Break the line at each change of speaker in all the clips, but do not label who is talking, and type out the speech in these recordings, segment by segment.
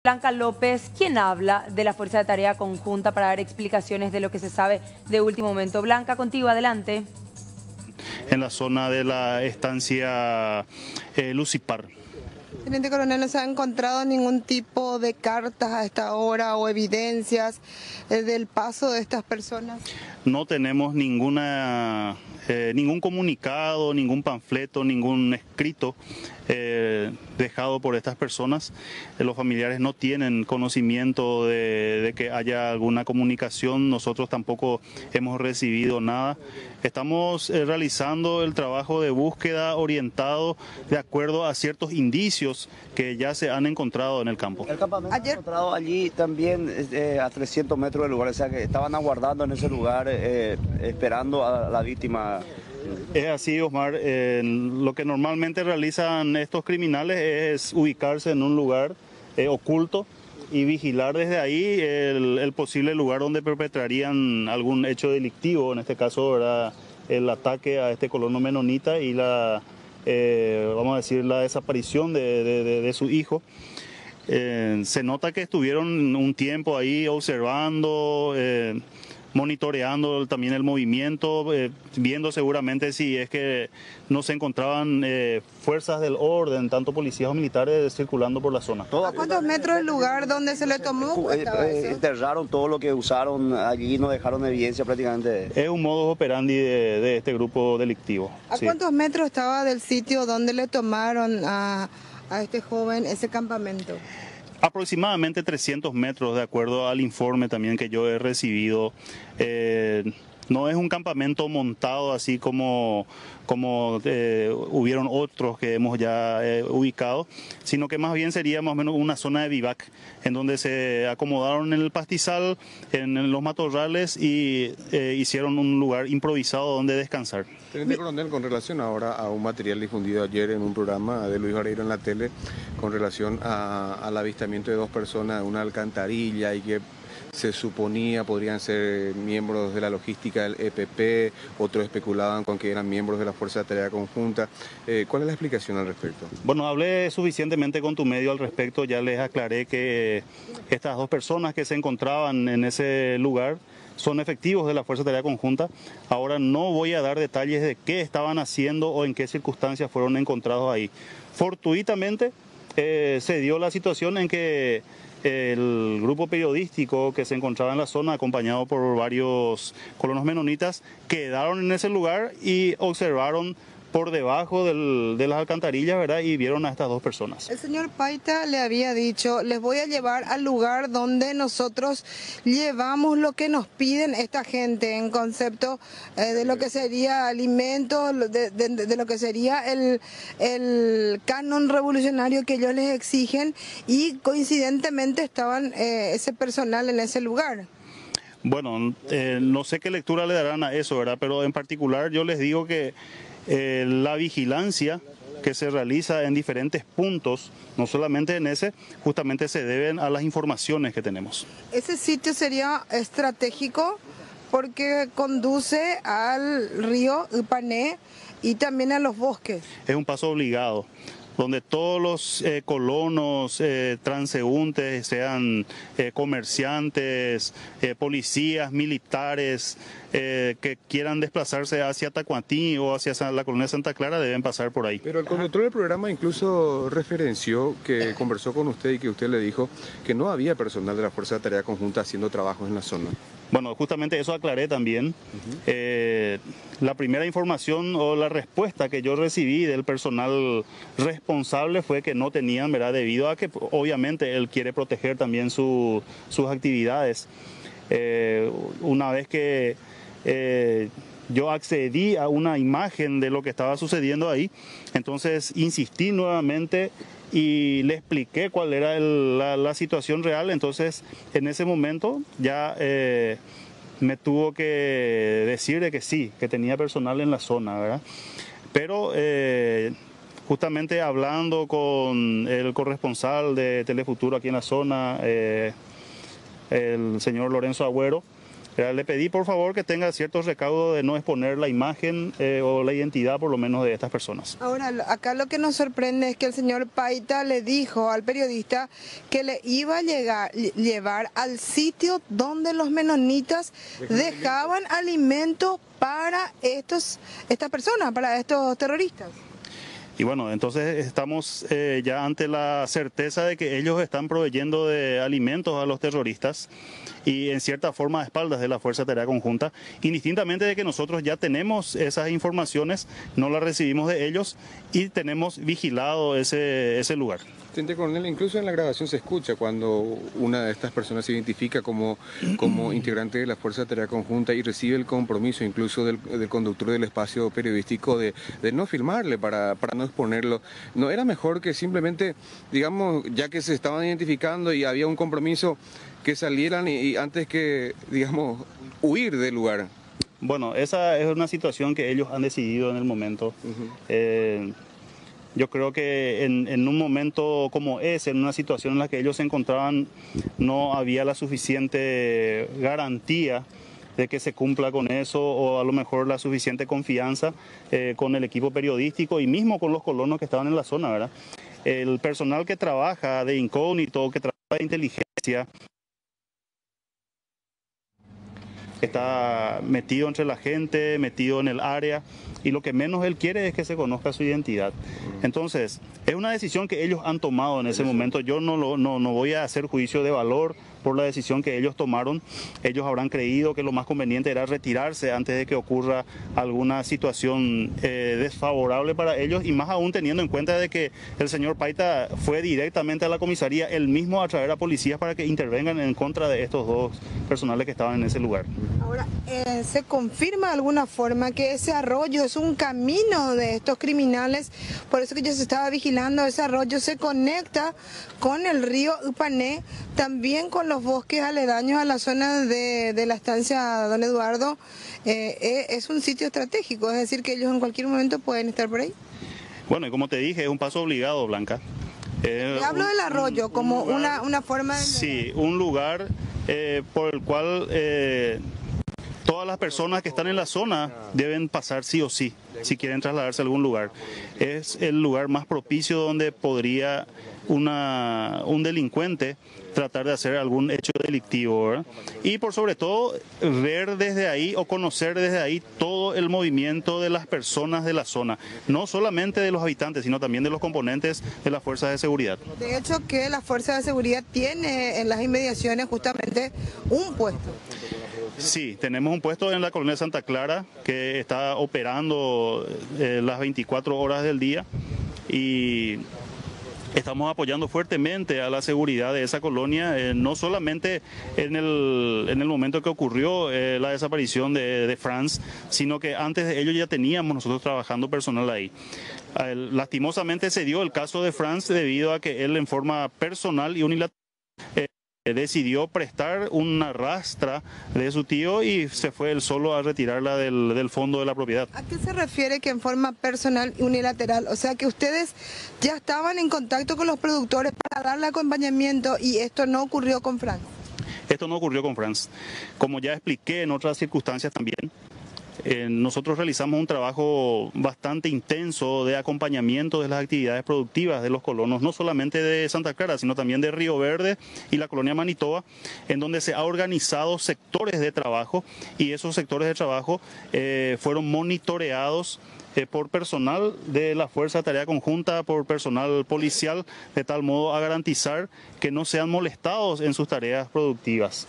Blanca López, quien habla de la Fuerza de Tarea Conjunta para dar explicaciones de lo que se sabe de último momento. Blanca, contigo, adelante.
En la zona de la estancia Lucipar.
Teniente Coronel, ¿no se ha encontrado ningún tipo de cartas a esta hora o evidencias del paso de estas personas?
No tenemos ningún comunicado, ningún panfleto, ningún escrito dejado por estas personas. Los familiares no tienen conocimiento de que haya alguna comunicación, nosotros tampoco hemos recibido nada. Estamos realizando el trabajo de búsqueda orientado de acuerdo a ciertos indicios que ya se han encontrado en el campo.
El campamento se ha encontrado allí también a 300 metros del lugar, o sea que estaban aguardando en ese lugar esperando a la víctima.
Es así, Osmar. Lo que normalmente realizan estos criminales es ubicarse en un lugar oculto y vigilar desde ahí el posible lugar donde perpetrarían algún hecho delictivo, en este caso, ¿verdad?, el ataque a este colono menonita y vamos a decir, la desaparición de su hijo. Se nota que estuvieron un tiempo ahí observando, monitoreando también el movimiento, viendo seguramente si es que no se encontraban fuerzas del orden, tanto policías o militares circulando por la zona.
¿A cuántos metros del lugar donde se le tomó?
Enterraron todo lo que usaron allí, no dejaron evidencia prácticamente.
Es un modus operandi de este grupo delictivo.
¿A cuántos metros estaba del sitio donde le tomaron a este joven ese campamento?
Aproximadamente 300 metros, de acuerdo al informe también que yo he recibido. No es un campamento montado así como hubieron otros que hemos ya ubicado, sino que más bien sería más o menos una zona de vivac, en donde se acomodaron en el pastizal, en los matorrales y hicieron un lugar improvisado donde descansar.
Teniente Coronel, con relación ahora a un material difundido ayer en un programa de Luis Vareiro en la tele, con relación al avistamiento de dos personas en una alcantarilla y que se suponía podrían ser miembros de la logística del EPP, otros especulaban con que eran miembros de la Fuerza de Tarea Conjunta. ¿Cuál es la explicación al respecto?
Bueno, hablé suficientemente con tu medio al respecto, ya les aclaré que estas dos personas que se encontraban en ese lugar son efectivos de la Fuerza de Tarea Conjunta. Ahora no voy a dar detalles de qué estaban haciendo o en qué circunstancias fueron encontrados ahí. Fortuitamente se dio la situación en que el grupo periodístico que se encontraba en la zona, acompañado por varios colonos menonitas, quedaron en ese lugar y observaron por debajo de las alcantarillas, ¿verdad?, y vieron a estas dos personas.
El señor Paita le había dicho, les voy a llevar al lugar donde nosotros llevamos lo que nos piden esta gente, en concepto de lo que sería alimentos, de lo que sería el canon revolucionario que ellos les exigen, y coincidentemente estaban ese personal en ese lugar.
Bueno, no sé qué lectura le darán a eso, ¿verdad?, pero en particular yo les digo que la vigilancia que se realiza en diferentes puntos, no solamente en ese, justamente se deben a las informaciones que tenemos.
Ese sitio sería estratégico porque conduce al río Ipané y también a los bosques.
Es un paso obligado, donde todos los colonos transeúntes, sean comerciantes, policías, militares, que quieran desplazarse hacia Tacuatí o hacia la colonia Santa Clara, deben pasar por ahí.
Pero el conductor del programa incluso referenció que conversó con usted y que usted le dijo que no había personal de la Fuerza de Tarea Conjunta haciendo trabajos en la zona.
Bueno, justamente eso aclaré también. La primera información o la respuesta que yo recibí del personal responsable fue que no tenían, ¿verdad?, debido a que obviamente él quiere proteger también sus actividades. Una vez que yo accedí a una imagen de lo que estaba sucediendo ahí, entonces insistí nuevamente y le expliqué cuál era la situación real. Entonces en ese momento ya me tuvo que decir de que sí, que tenía personal en la zona, ¿verdad? Pero justamente hablando con el corresponsal de Telefuturo aquí en la zona, el señor Lorenzo Agüero, Le pedí por favor que tenga ciertos recaudos de no exponer la imagen o la identidad por lo menos de estas personas.
Ahora, acá lo que nos sorprende es que el señor Paita le dijo al periodista que le iba a llevar al sitio donde los menonitas dejaban alimentos para estas personas, para estos terroristas.
Y bueno, entonces estamos ya ante la certeza de que ellos están proveyendo de alimentos a los terroristas y en cierta forma a espaldas de la Fuerza de Tarea Conjunta, indistintamente de que nosotros ya tenemos esas informaciones, no las recibimos de ellos y tenemos vigilado ese lugar.
Teniente Coronel, incluso en la grabación se escucha cuando una de estas personas se identifica como integrante de la Fuerza de Tarea Conjunta y recibe el compromiso incluso del conductor del espacio periodístico de no filmarle para no exponerlo. ¿No era mejor que simplemente, digamos, ya que se estaban identificando y había un compromiso, que salieran y antes que, digamos, huir del lugar?
Bueno, esa es una situación que ellos han decidido en el momento. Yo creo que en un momento como ese, en una situación en la que ellos se encontraban, no había la suficiente garantía de que se cumpla con eso, o a lo mejor la suficiente confianza con el equipo periodístico y mismo con los colonos que estaban en la zona, ¿verdad? El personal que trabaja de incógnito, que trabaja de inteligencia, está metido entre la gente, metido en el área, y lo que menos él quiere es que se conozca su identidad. Entonces, es una decisión que ellos han tomado en ese momento. Yo no voy a hacer juicio de valor por la decisión que ellos tomaron. Ellos habrán creído que lo más conveniente era retirarse antes de que ocurra alguna situación desfavorable para ellos, y más aún teniendo en cuenta de que el señor Paita fue directamente a la comisaría, él mismo a traer a policías para que intervengan en contra de estos dos personales que estaban en ese lugar.
Ahora, ¿se confirma de alguna forma que ese arroyo es un camino de estos criminales? Por eso que yo se estaba vigilando, ese arroyo se conecta con el río Upané, también con los bosques aledaños a la zona de la estancia Don Eduardo. Es un sitio estratégico, es decir, que ellos en cualquier momento pueden estar por ahí.
Bueno, y como te dije, es un paso obligado, Blanca.
Hablo del arroyo como una forma de...
Sí, un lugar por el cual todas las personas que están en la zona deben pasar sí o sí, si quieren trasladarse a algún lugar. Es el lugar más propicio donde podría un delincuente tratar de hacer algún hecho delictivo, ¿verdad? Y por sobre todo ver desde ahí o conocer desde ahí todo el movimiento de las personas de la zona, no solamente de los habitantes, sino también de los componentes de las fuerzas de seguridad.
De hecho, que la fuerza de seguridad tiene en las inmediaciones justamente un puesto.
Sí, tenemos un puesto en la colonia Santa Clara que está operando las 24 horas del día, y estamos apoyando fuertemente a la seguridad de esa colonia, no solamente en el momento que ocurrió la desaparición de Franz, sino que antes de ello ya teníamos nosotros trabajando personal ahí. Lastimosamente se dio el caso de Franz debido a que él en forma personal y unilateral decidió prestar una rastra de su tío y se fue él solo a retirarla del fondo de la propiedad.
¿A qué se refiere que en forma personal y unilateral? O sea, que ustedes ya estaban en contacto con los productores para darle acompañamiento y esto no ocurrió con Franz.
Esto no ocurrió con Franz. Como ya expliqué en otras circunstancias también, nosotros realizamos un trabajo bastante intenso de acompañamiento de las actividades productivas de los colonos, no solamente de Santa Clara, sino también de Río Verde y la colonia Manitoba, en donde se ha organizado sectores de trabajo, y esos sectores de trabajo fueron monitoreados por personal de la Fuerza de Tarea Conjunta, por personal policial, de tal modo a garantizar que no sean molestados en sus tareas productivas.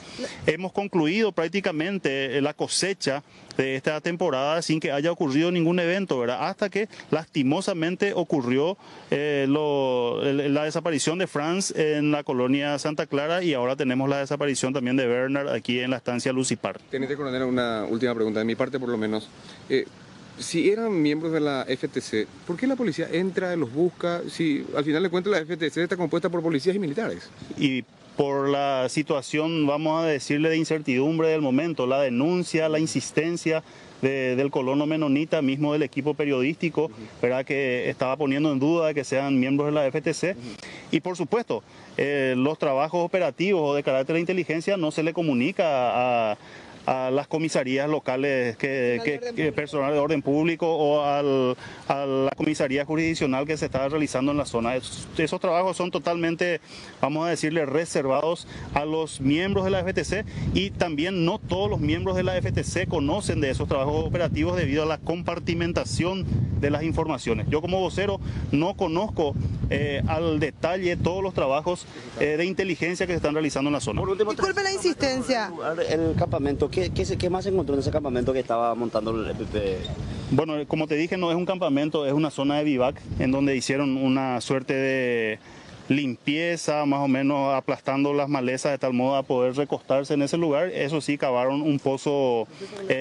Hemos concluido prácticamente la cosecha de esta temporada sin que haya ocurrido ningún evento, ¿verdad? Hasta que lastimosamente ocurrió la desaparición de Franz en la colonia Santa Clara, y ahora tenemos la desaparición también de Bernard aquí en la estancia Lucipar.
Teniente Coronel, una última pregunta de mi parte por lo menos. Si eran miembros de la FTC, ¿por qué la policía entra, los busca? Si al final de cuentas la FTC está compuesta por policías y militares.
Y por la situación, vamos a decirle, de incertidumbre del momento, la denuncia, la insistencia del colono menonita, mismo del equipo periodístico, ¿verdad?, que estaba poniendo en duda de que sean miembros de la FTC. Y por supuesto, los trabajos operativos o de carácter de inteligencia no se le comunica a las comisarías locales, personal de orden público o a la comisaría jurisdiccional que se está realizando en la zona. Esos trabajos son totalmente, vamos a decirle, reservados a los miembros de la FTC, y también no todos los miembros de la FTC conocen de esos trabajos operativos debido a la compartimentación de las informaciones. Yo como vocero no conozco al detalle todos los trabajos de inteligencia que se están realizando en la zona.
Por último,
disculpe la insistencia.
El campamento, ¿qué más se encontró en ese campamento que estaba montando el EPP?
Bueno, como te dije, no es un campamento, es una zona de vivac en donde hicieron una suerte de limpieza, más o menos aplastando las malezas de tal modo a poder recostarse en ese lugar. Eso sí, cavaron un pozo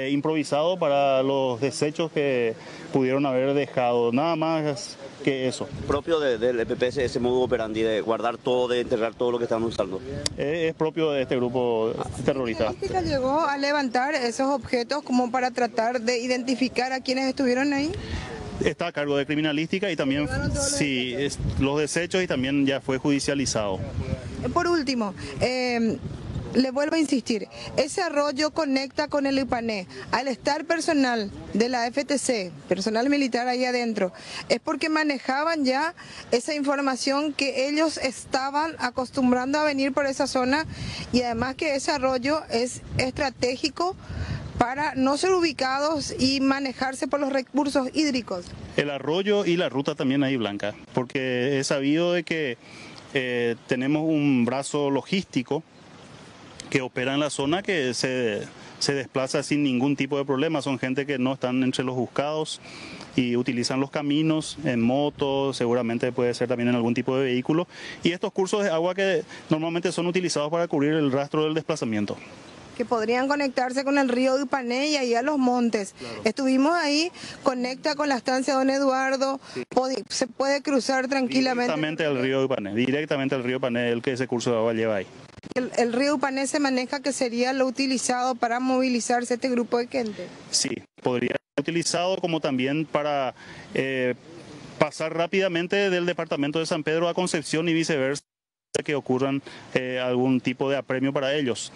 improvisado para los desechos que pudieron haber dejado, nada más que eso.
Propio del EPP ese modo operandi de guardar todo, de enterrar todo lo que estaban usando.
Es propio de este grupo terrorista.
¿La política llegó a levantar esos objetos como para tratar de identificar a quienes estuvieron ahí?
Está a cargo de criminalística y también sí, los desechos, y también ya fue judicializado.
Por último, le vuelvo a insistir, ese arroyo conecta con el Ipané. Al estar personal de la FTC, personal militar ahí adentro, es porque manejaban ya esa información que ellos estaban acostumbrando a venir por esa zona, y además que ese arroyo es estratégico para no ser ubicados y manejarse por los recursos hídricos.
El arroyo y la ruta también ahí, Blanca, porque he sabido de que tenemos un brazo logístico que opera en la zona, que se desplaza sin ningún tipo de problema. Son gente que no están entre los buscados y utilizan los caminos en moto, seguramente puede ser también en algún tipo de vehículo. Y estos cursos de agua que normalmente son utilizados para cubrir el rastro del desplazamiento.
Que podrían conectarse con el río Ipané y ahí a los montes. Claro. Estuvimos ahí, conecta con la estancia Don Eduardo, sí. Se puede cruzar tranquilamente.
Directamente al río Ipané, directamente al río Ipané, el que ese curso de agua lleva ahí.
El río Ipané se maneja que sería lo utilizado para movilizarse este grupo de gente.
Sí, podría ser utilizado como también para pasar rápidamente del departamento de San Pedro a Concepción y viceversa, que ocurran algún tipo de apremio para ellos.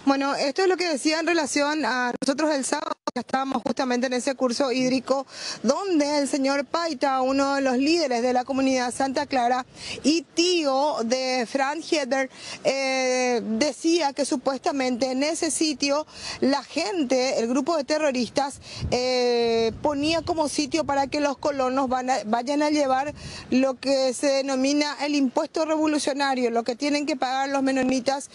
Bueno, esto es lo que decía en relación a nosotros el sábado, que estábamos justamente en ese curso hídrico, donde el señor Paita, uno de los líderes de la comunidad Santa Clara y tío de Frank Heder, decía que supuestamente en ese sitio la gente, el grupo de terroristas, ponía como sitio para que los colonos vayan a llevar lo que se denomina el impuesto revolucionario, lo que tienen que pagar los menonitas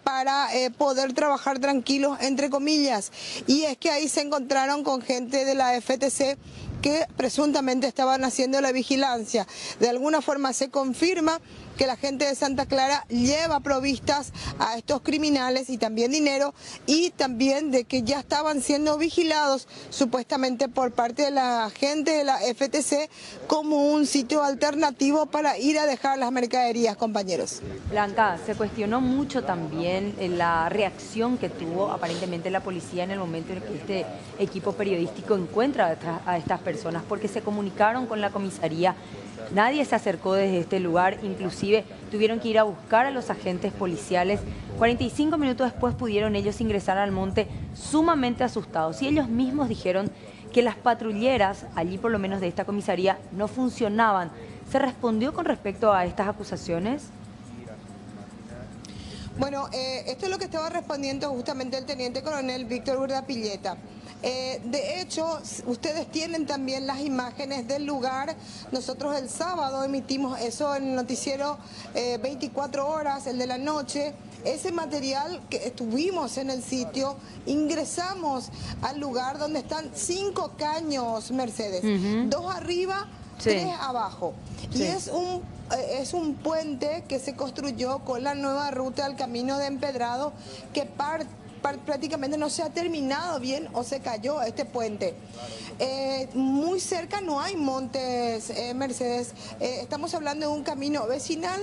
para poder trabajar tranquilos, entre comillas. Y es que ahí se encontraron con gente de la FTC que presuntamente estaban haciendo la vigilancia. De alguna forma se confirma que la gente de Santa Clara lleva provistas a estos criminales y también dinero, y también de que ya estaban siendo vigilados supuestamente por parte de la gente de la FTC como un sitio alternativo para ir a dejar las mercaderías, compañeros.
Blanca, se cuestionó mucho también la reacción que tuvo aparentemente la policía en el momento en que este equipo periodístico encuentra a estas personas, porque se comunicaron con la comisaría. Nadie se acercó desde este lugar, inclusive tuvieron que ir a buscar a los agentes policiales. 45 minutos después pudieron ellos ingresar al monte sumamente asustados, y ellos mismos dijeron que las patrulleras, allí por lo menos de esta comisaría, no funcionaban. ¿Se respondió con respecto a estas acusaciones?
Bueno, esto es lo que estaba respondiendo justamente el teniente coronel Víctor Urdapilleta. De hecho, ustedes tienen también las imágenes del lugar. Nosotros el sábado emitimos eso en el noticiero 24 horas, el de la noche. Ese material que estuvimos en el sitio, ingresamos al lugar donde están 5 caños, Mercedes, 2 arriba, 3 abajo. Sí. Y es un puente que se construyó con la nueva ruta del camino de empedrado, que prácticamente no se ha terminado bien, o se cayó este puente. Muy cerca no hay montes, Mercedes. Estamos hablando de un camino vecinal.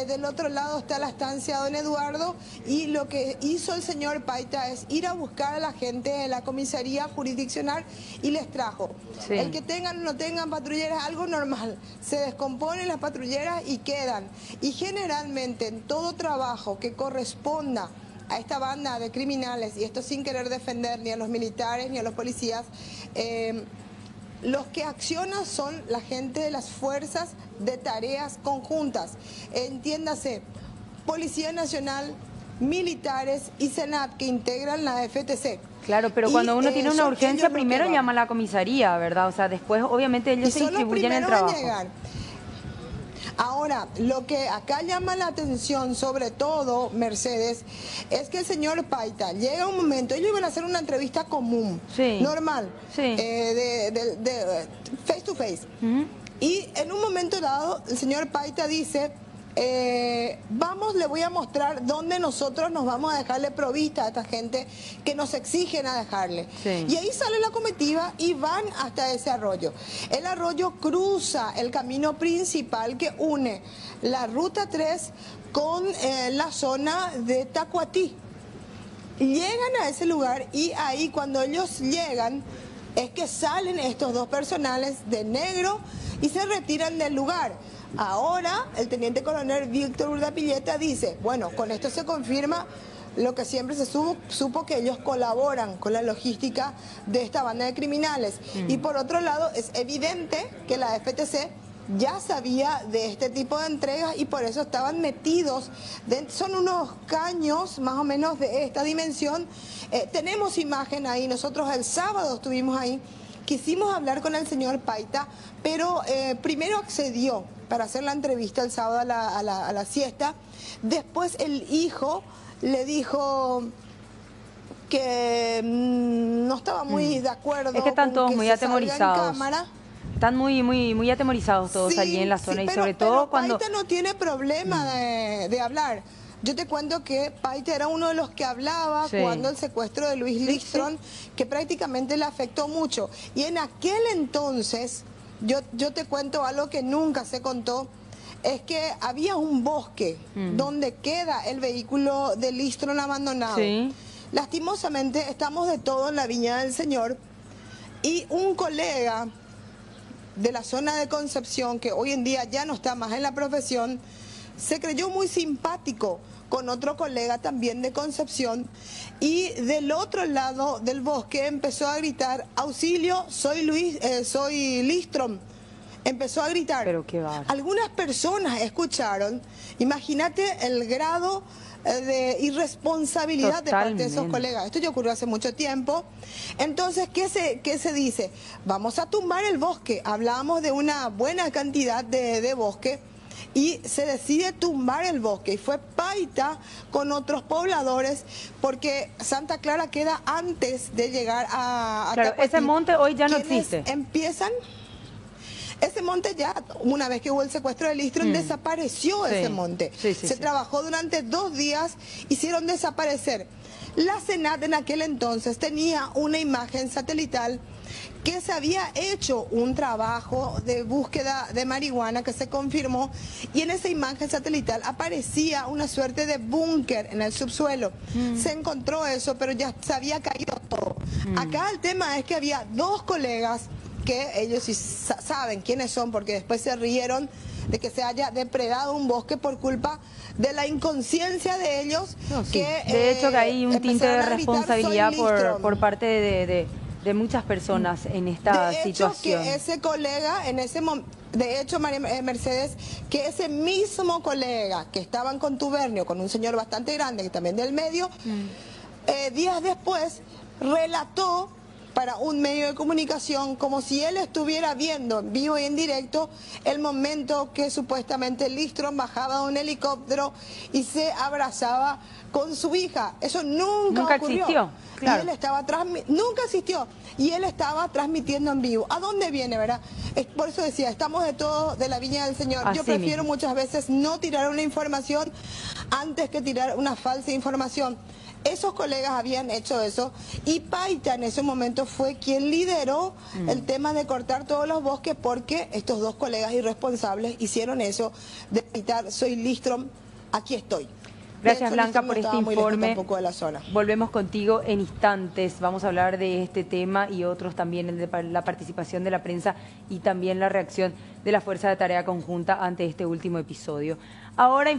Del otro lado está la estancia Don Eduardo, y lo que hizo el señor Paita es ir a buscar a la gente de la comisaría jurisdiccional y les trajo. Sí. El que tengan o no tengan patrulleras, algo normal. Se descomponen las patrulleras y quedan. Y generalmente en todo trabajo que corresponda a esta banda de criminales, y esto sin querer defender ni a los militares ni a los policías, los que accionan son la gente de las fuerzas de tareas conjuntas. Entiéndase, Policía Nacional, militares y Senat, que integran la FTC.
Claro, pero cuando uno tiene una urgencia, primero llama a la comisaría, ¿verdad? O sea, después obviamente ellos se distribuyen el trabajo.
Ahora, lo que acá llama la atención, sobre todo, Mercedes, es que el señor Paita llega un momento, ellos iban a hacer una entrevista común, normal, de face to face. Y en un momento dado, el señor Paita dice, vamos, le voy a mostrar dónde nosotros nos vamos a dejarle provista a esta gente que nos exigen a dejarle. Y ahí sale la comitiva y van hasta ese arroyo. El arroyo cruza el camino principal que une la Ruta 3 con la zona de Tacuatí. Llegan a ese lugar y ahí cuando ellos llegan es que salen estos dos personales de negro y se retiran del lugar. Ahora, el teniente coronel Víctor Urdapilleta dice, bueno, con esto se confirma lo que siempre se supo, que ellos colaboran con la logística de esta banda de criminales. Y por otro lado, es evidente que la FTC ya sabía de este tipo de entregas y por eso estaban metidos. Son unos caños más o menos de esta dimensión. Tenemos imagen ahí, nosotros el sábado estuvimos ahí. Quisimos hablar con el señor Paita, pero primero accedió para hacer la entrevista el sábado a la siesta. Después el hijo le dijo que no estaba muy de acuerdo.
Es que están todos muy atemorizados. Están muy atemorizados todos allí en la zona, y sobre todo cuando...
Paita no tiene problema de hablar. Yo te cuento que Paita era uno de los que hablaba cuando el secuestro de Luis Listron, que prácticamente le afectó mucho. Y en aquel entonces, yo te cuento algo que nunca se contó, es que había un bosque donde queda el vehículo de Listron abandonado. Lastimosamente, estamos de todo en la Viña del Señor, y un colega de la zona de Concepción, que hoy en día ya no está más en la profesión, se creyó muy simpático con otro colega también de Concepción, y del otro lado del bosque empezó a gritar, auxilio, soy Listron. Empezó a gritar.
Pero qué va.
Algunas personas escucharon, imagínate el grado de irresponsabilidad de parte de esos colegas. Esto ya ocurrió hace mucho tiempo. Entonces, ¿qué se dice? Vamos a tumbar el bosque. Hablábamos de una buena cantidad de bosque, y se decide tumbar el bosque. Y fue Paita con otros pobladores, porque Santa Clara queda antes de llegar a
Claro,
Tacuatí.
ese monte hoy ya no existe.
Ese monte ya, una vez que hubo el secuestro de Listron, desapareció ese monte. Se trabajó durante 2 días, hicieron desaparecer. La Senat en aquel entonces tenía una imagen satelital que se había hecho un trabajo de búsqueda de marihuana que se confirmó, y en esa imagen satelital aparecía una suerte de búnker en el subsuelo. Se encontró eso, pero ya se había caído todo. Acá el tema es que había 2 colegas que ellos sí saben quiénes son, porque después se rieron de que se haya depredado un bosque por culpa de la inconsciencia de ellos.
De hecho, que hay un tinte de responsabilidad por parte de muchas personas en esta situación.
Que ese colega, en ese momento, de hecho, Mercedes, que ese mismo colega que estaba en contubernio con un señor bastante grande, que también del medio, días después relató para un medio de comunicación como si él estuviera viendo en vivo y en directo el momento que supuestamente Listron bajaba de un helicóptero y se abrazaba con su hija. Eso nunca ocurrió.
Existió, claro.
Y él estaba nunca existió, y él estaba transmitiendo en vivo. ¿A dónde viene, verdad? Por eso decía, estamos de todo de la Viña del Señor.
Así
Yo prefiero
mismo.
muchas veces no tirar una información antes que tirar una falsa información. Esos colegas habían hecho eso, y Paita en ese momento fue quien lideró el tema de cortar todos los bosques, porque estos 2 colegas irresponsables hicieron eso de gritar, soy Listron, aquí estoy.
Gracias, Blanca, por este informe.
Tampoco de la zona.
Volvemos contigo en instantes. Vamos a hablar de este tema y otros también, de la participación de la prensa y también la reacción de la Fuerza de Tarea Conjunta ante este último episodio. Ahora